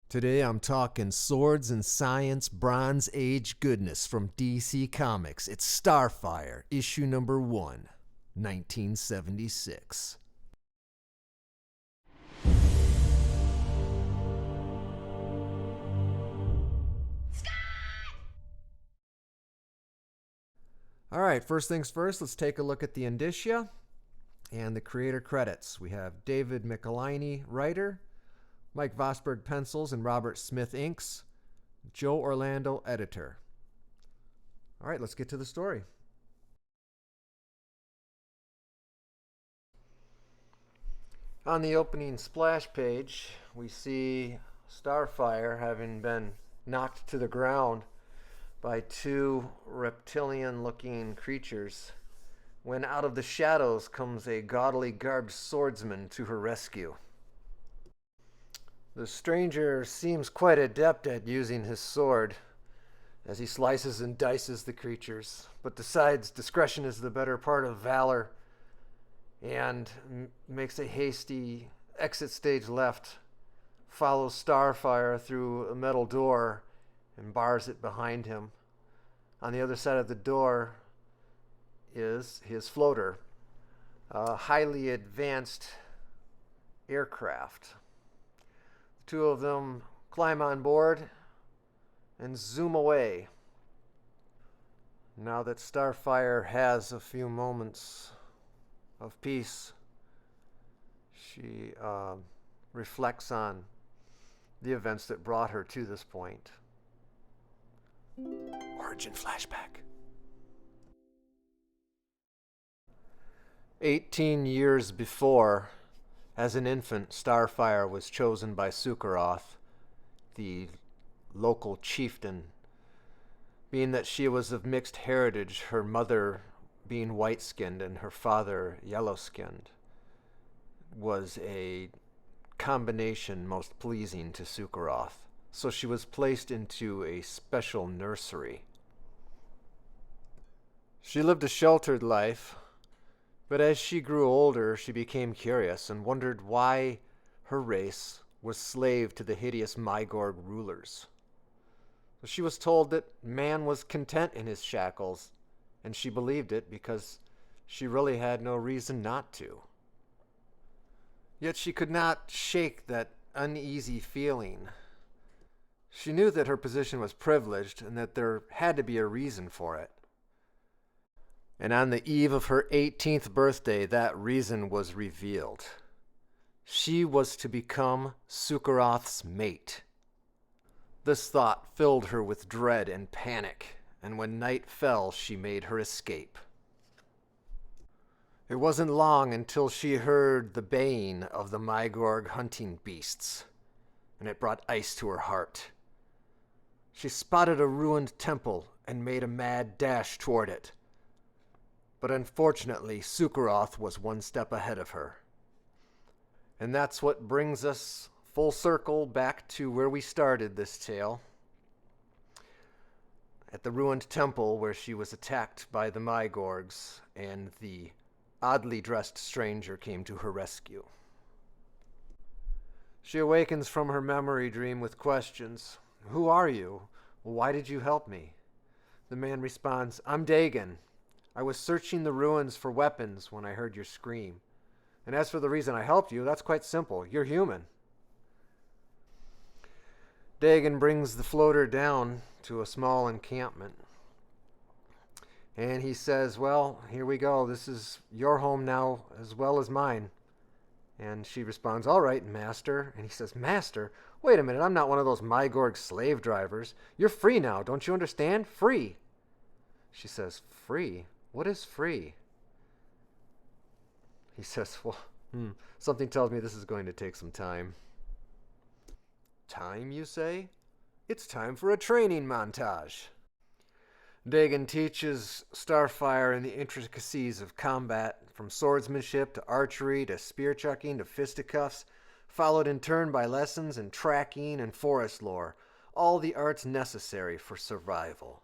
Today I'm talking swords and science Bronze Age goodness from DC Comics. It's Starfire, issue number 1, 1976. Alright, first things first, let's take a look at the indicia and the creator credits. We have David Michelinie, writer, Mike Vosberg pencils and Robert Smith inks, Joe Orlando editor. All right, let's get to the story. On the opening splash page, we see Starfire having been knocked to the ground by two reptilian-looking creatures when out of the shadows comes a gaudily garbed swordsman to her rescue. The stranger seems quite adept at using his sword as he slices and dices the creatures, but decides discretion is the better part of valor and makes a hasty exit stage left, follows Starfire through a metal door and bars it behind him. On the other side of the door is his floater, a highly advanced aircraft. Two of them climb on board and zoom away. Now that Starfire has a few moments of peace, she reflects on the events that brought her to this point. Origin flashback. 18 years before, as an infant, Starfire was chosen by Sukaroth, the local chieftain. Being that she was of mixed heritage, her mother being white-skinned and her father yellow-skinned, was a combination most pleasing to Sukaroth. So she was placed into a special nursery. She lived a sheltered life, but as she grew older, she became curious and wondered why her race was slave to the hideous Mygorg rulers. She was told that man was content in his shackles, and she believed it because she really had no reason not to. Yet she could not shake that uneasy feeling. She knew that her position was privileged and that there had to be a reason for it. And on the eve of her 18th birthday, that reason was revealed. She was to become Sukaroth's mate. This thought filled her with dread and panic, and when night fell, she made her escape. It wasn't long until she heard the baying of the Mygorg hunting beasts, and it brought ice to her heart. She spotted a ruined temple and made a mad dash toward it. But unfortunately, Sukaroth was one step ahead of her. And that's what brings us full circle back to where we started this tale. At the ruined temple where she was attacked by the Mygorgs, and the oddly dressed stranger came to her rescue. She awakens from her memory dream with questions. Who are you? Why did you help me? The man responds, I'm Dagon. I was searching the ruins for weapons when I heard your scream. And as for the reason I helped you, that's quite simple. You're human. Dagon brings the floater down to a small encampment. And he says, well, here we go. This is your home now as well as mine. And she responds, all right, master. And he says, master? Wait a minute, I'm not one of those Mygorg slave drivers. You're free now, don't you understand? Free. She says, free? What is free? He says, well, something tells me this is going to take some time. Time, you say? It's time for a training montage. Dagon teaches Starfire in the intricacies of combat, from swordsmanship to archery to spear chucking to fisticuffs, followed in turn by lessons in tracking and forest lore, all the arts necessary for survival.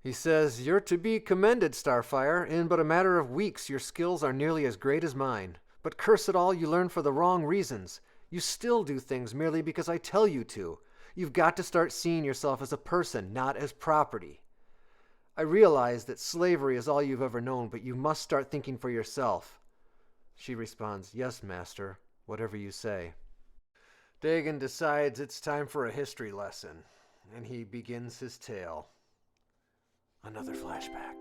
He says, you're to be commended, Starfire. In but a matter of weeks, your skills are nearly as great as mine. But curse it all, you learn for the wrong reasons. You still do things merely because I tell you to. You've got to start seeing yourself as a person, not as property. I realize that slavery is all you've ever known, but you must start thinking for yourself." She responds, "Yes, master, whatever you say." Dagon decides it's time for a history lesson, and he begins his tale. Another flashback.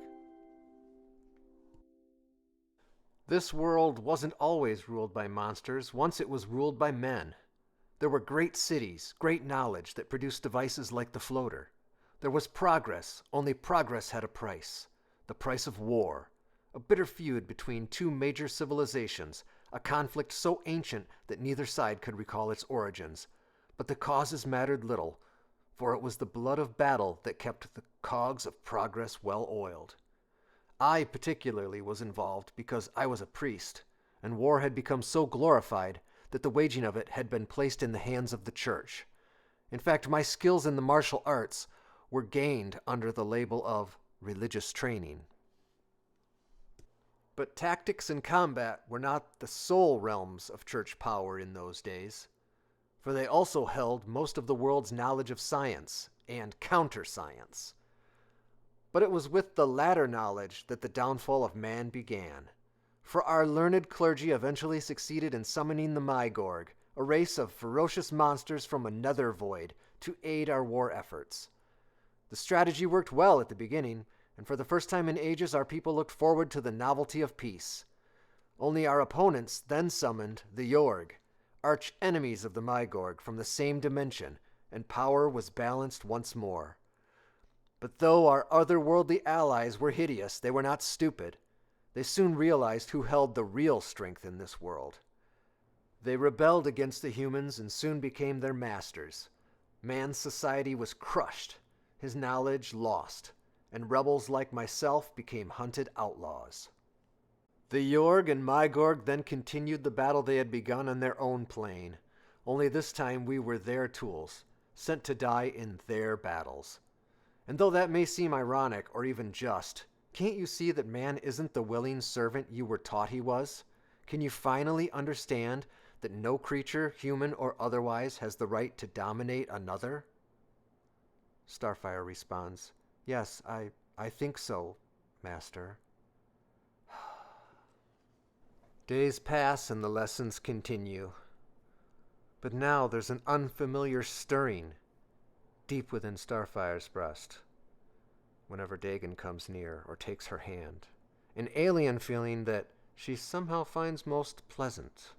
This world wasn't always ruled by monsters. Once it was ruled by men. There were great cities, great knowledge that produced devices like the floater. There was progress, only progress had a price. The price of war. A bitter feud between two major civilizations, a conflict so ancient that neither side could recall its origins. But the causes mattered little, for it was the blood of battle that kept the cogs of progress well oiled. I particularly was involved because I was a priest, and war had become so glorified that the waging of it had been placed in the hands of the church. In fact, my skills in the martial arts were gained under the label of religious training. But tactics and combat were not the sole realms of church power in those days, for they also held most of the world's knowledge of science and counter-science. But it was with the latter knowledge that the downfall of man began, for our learned clergy eventually succeeded in summoning the Mygorg, a race of ferocious monsters from a nether void, to aid our war efforts. The strategy worked well at the beginning, and for the first time in ages our people looked forward to the novelty of peace. Only our opponents then summoned the Yorg, arch enemies of the Mygorg from the same dimension, and power was balanced once more. But though our otherworldly allies were hideous, they were not stupid. They soon realized who held the real strength in this world. They rebelled against the humans and soon became their masters. Man's society was crushed, his knowledge lost, and rebels like myself became hunted outlaws. The Yorg and Mygorg then continued the battle they had begun on their own plane, only this time we were their tools, sent to die in their battles. And though that may seem ironic or even just, can't you see that man isn't the willing servant you were taught he was? Can you finally understand that no creature, human or otherwise, has the right to dominate another? Starfire responds, "Yes, I think so, Master." Days pass and the lessons continue. But now there's an unfamiliar stirring deep within Starfire's breast whenever Dagon comes near or takes her hand, an alien feeling that she somehow finds most pleasant.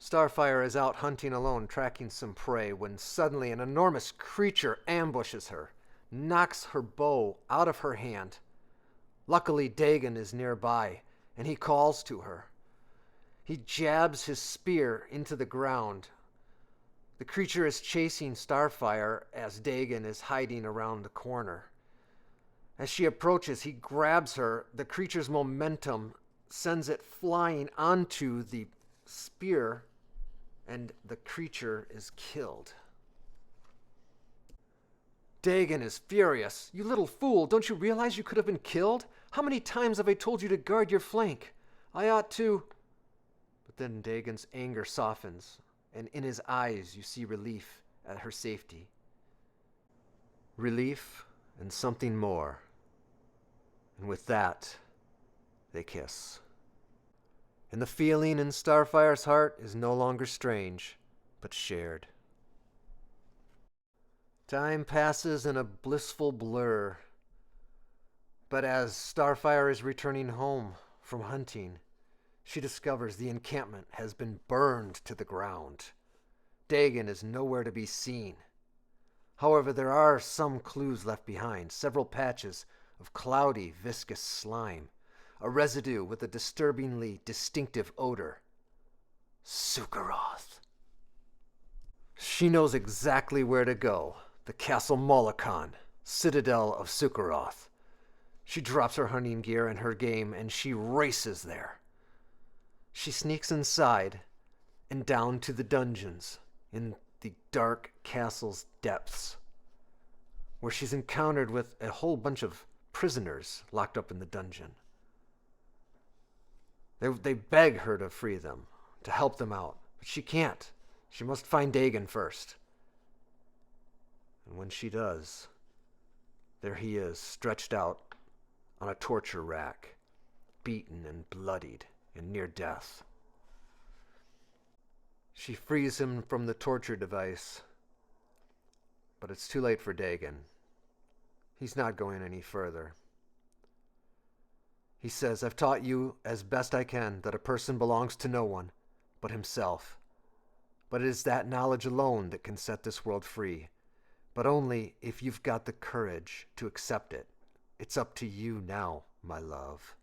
Starfire is out hunting alone, tracking some prey, when suddenly an enormous creature ambushes her, knocks her bow out of her hand. Luckily, Dagon is nearby, and he calls to her. He jabs his spear into the ground. The creature is chasing Starfire as Dagon is hiding around the corner. As she approaches, he grabs her. The creature's momentum sends it flying onto the spear, and the creature is killed. Dagon is furious. "You little fool, don't you realize you could have been killed? How many times have I told you to guard your flank? I ought to..." But then Dagon's anger softens, and in his eyes you see relief at her safety. Relief and something more. And with that, they kiss. And the feeling in Starfire's heart is no longer strange, but shared. Time passes in a blissful blur. But as Starfire is returning home from hunting, she discovers the encampment has been burned to the ground. Dagon is nowhere to be seen. However, there are some clues left behind, several patches of cloudy, viscous slime, a residue with a disturbingly distinctive odor. Sukaroth. She knows exactly where to go. The Castle Molokon, citadel of Sukaroth. She drops her hunting gear and her game, and she races there. She sneaks inside and down to the dungeons in the dark castle's depths, where she's encountered with a whole bunch of prisoners locked up in the dungeon. They beg her to free them, to help them out, but But she can't. She must find Dagon first. And when she does, there he is, stretched out on a torture rack, beaten and bloodied and near death. She frees him from the torture device, but it's too late for Dagon. He's not going any further. He says, I've taught you as best I can that a person belongs to no one but himself. But it is that knowledge alone that can set this world free. But only if you've got the courage to accept it. It's up to you now, my love.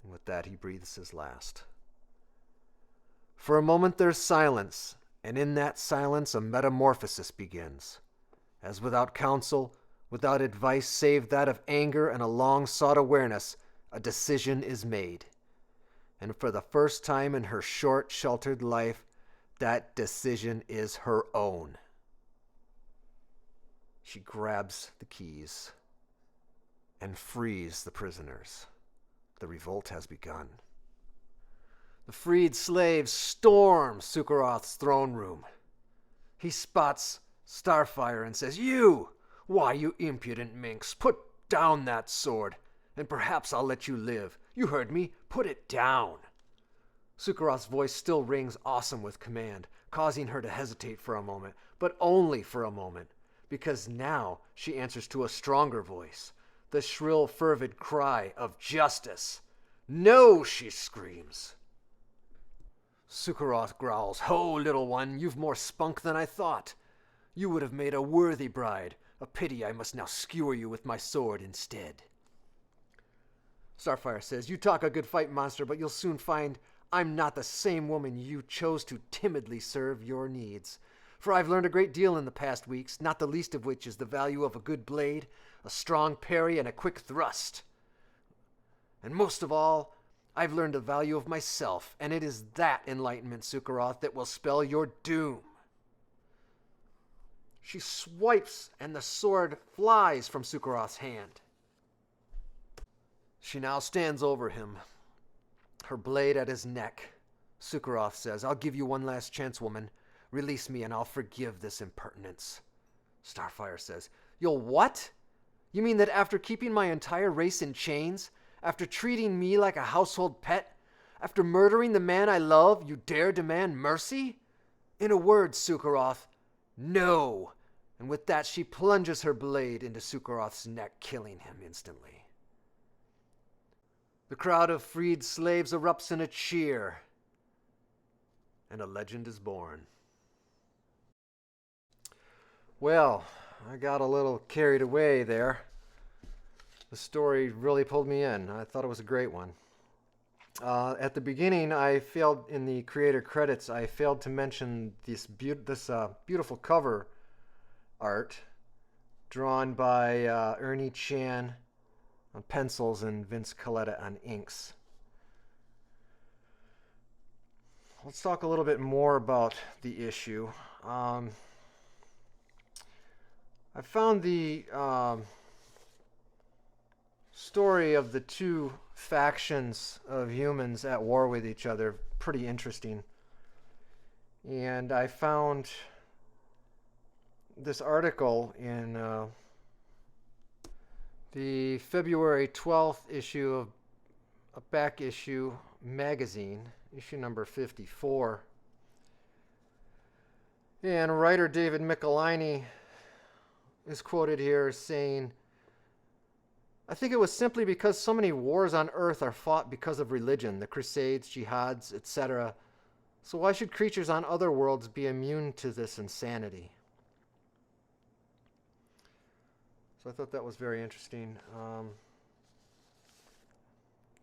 And with that, he breathes his last. For a moment there's silence, and in that silence a metamorphosis begins. As without counsel, without advice save that of anger and a long-sought awareness, a decision is made. And for the first time in her short, sheltered life, that decision is her own. She grabs the keys and frees the prisoners. The revolt has begun. The freed slaves storm Sukaroth's throne room. He spots Starfire and says, You! Why, you impudent minx, put down that sword, and perhaps I'll let you live. You heard me. Put it down. Sukaroth's voice still rings awesome with command, causing her to hesitate for a moment, but only for a moment, because now she answers to a stronger voice, the shrill, fervid cry of justice. No, she screams. Sukaroth growls, Ho, little one, you've more spunk than I thought. You would have made a worthy bride. A pity I must now skewer you with my sword instead. Starfire says, You talk a good fight, monster, but you'll soon find I'm not the same woman you chose to timidly serve your needs. For I've learned a great deal in the past weeks, not the least of which is the value of a good blade, a strong parry, and a quick thrust. And most of all, I've learned the value of myself, and it is that enlightenment, Sukaroth, that will spell your doom. She swipes, and the sword flies from Sukaroth's hand. She now stands over him, her blade at his neck. Sukaroth says, I'll give you one last chance, woman. Release me and I'll forgive this impertinence. Starfire says, You'll what? You mean that after keeping my entire race in chains, after treating me like a household pet, after murdering the man I love, you dare demand mercy? In a word, Sukaroth, no. And with that, she plunges her blade into Sukaroth's neck, killing him instantly. The crowd of freed slaves erupts in a cheer, and a legend is born. Well, I got a little carried away there. The story really pulled me in. I thought it was a great one. At the beginning, I failed in the creator credits. I failed to mention this beautiful cover art drawn by Ernie Chan on pencils and Vince Coletta on inks. Let's talk a little bit more about the issue. I found the story of the two factions of humans at war with each other pretty interesting. And I found this article in the February 12th issue of a back issue magazine, issue number 54. And writer David Michelini is quoted here saying, I think it was simply because so many wars on earth are fought because of religion, the crusades, jihads, etc. So why should creatures on other worlds be immune to this insanity? So I thought that was very interesting.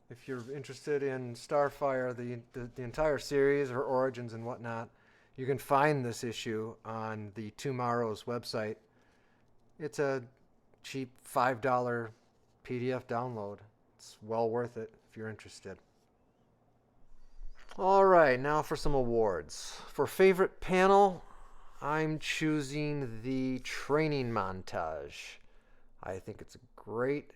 If you're interested in Starfire, the entire series, her origins and whatnot, you can find this issue on the Tomorrow's website. It's a cheap $5 PDF download. It's well worth it if you're interested. All right, now for some awards. For favorite panel, I'm choosing the training montage. I think it's a great,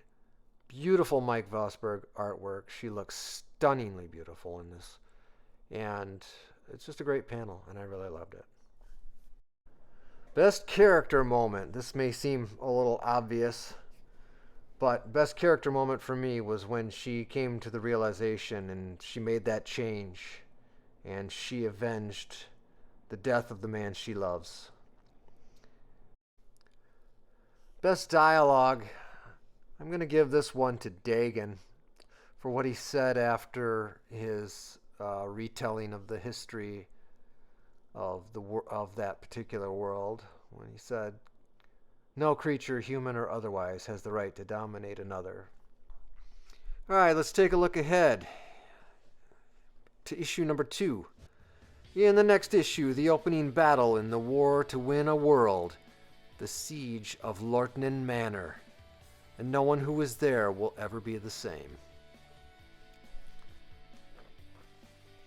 beautiful Mike Vosberg artwork. She looks stunningly beautiful in this. And it's just a great panel, and I really loved it. Best character moment. This may seem a little obvious, but best character moment for me was when she came to the realization and she made that change and she avenged the death of the man she loves. Best dialogue. I'm going to give this one to Dagon for what he said after his retelling of the history of that particular world, when he said, "No creature, human or otherwise, has the right to dominate another." All right, let's take a look ahead to issue number 2. In the next issue, the opening battle in the war to win a world, the siege of Lortnan Manor, and no one who was there will ever be the same.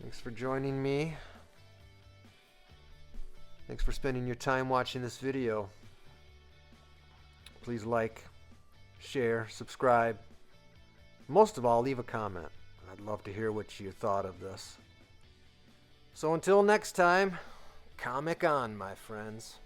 Thanks for joining me. Thanks for spending your time watching this video. Please like, share, subscribe. Most of all, leave a comment. I'd love to hear what you thought of this. So until next time, comic on, my friends.